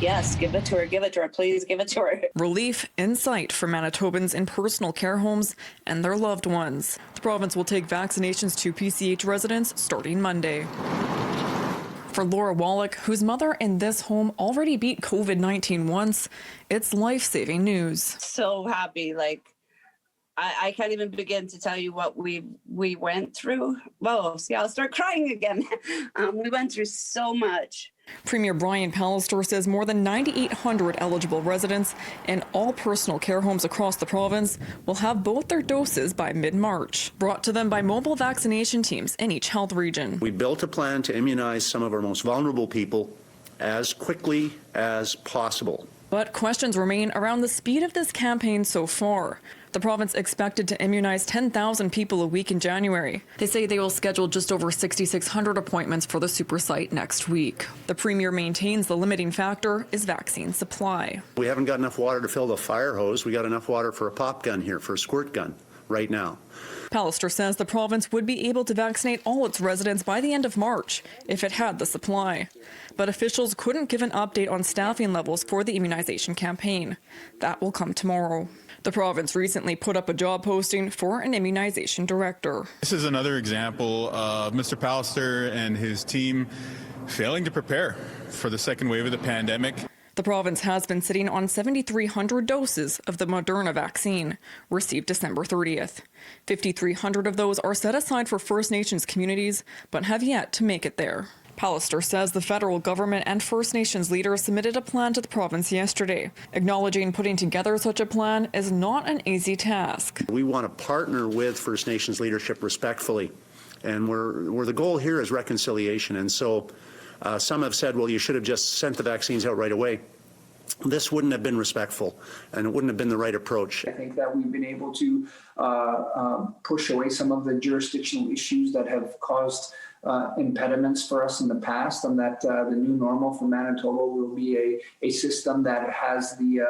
Yes, give it to her, please give it to her. Relief in sight for Manitobans in personal care homes and their loved ones. The province will take vaccinations to PCH residents starting Monday. For Laura Wallach, whose mother in this home already beat COVID-19 once, it's life-saving news. So happy, I can't even begin to tell you what we went through. Whoa, see, I'll start crying again. We went through so much. Premier Brian Pallister says more than 9,800 eligible residents in all personal care homes across the province will have both their doses by mid-March, brought to them by mobile vaccination teams in each health region. We built a plan to immunize some of our most vulnerable people as quickly as possible. But questions remain around the speed of this campaign so far. The province expected to immunize 10,000 people a week in January. They say they will schedule just over 6,600 appointments for the super site next week. The premier maintains the limiting factor is vaccine supply. We haven't got enough water to fill the fire hose. We got enough water for a pop gun here, for a squirt gun right now. Pallister says the province would be able to vaccinate all its residents by the end of March if it had the supply. But officials couldn't give an update on staffing levels for the immunization campaign. That will come tomorrow. The province recently put up a job posting for an immunization director. This is another example of Mr. Pallister and his team failing to prepare for the second wave of the pandemic. The province has been sitting on 7,300 doses of the Moderna vaccine, received December 30th. 5,300 of those are set aside for First Nations communities, but have yet to make it there. Pallister says the federal government and First Nations leaders submitted a plan to the province yesterday, acknowledging putting together such a plan is not an easy task. We want to partner with First Nations leadership respectfully, and where the goal here is reconciliation. And so some have said, well, you should have just sent the vaccines out right away. This wouldn't have been respectful, and it wouldn't have been the right approach. I think that we've been able to push away some of the jurisdictional issues that have caused impediments for us in the past, and that the new normal for Manitoba will be a system that has the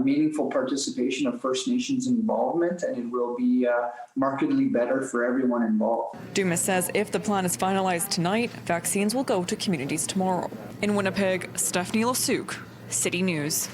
meaningful participation of First Nations involvement, and it will be markedly better for everyone involved. Dumas says if the plan is finalized tonight, vaccines will go to communities tomorrow. In Winnipeg, Stephanie Lasuk, City News.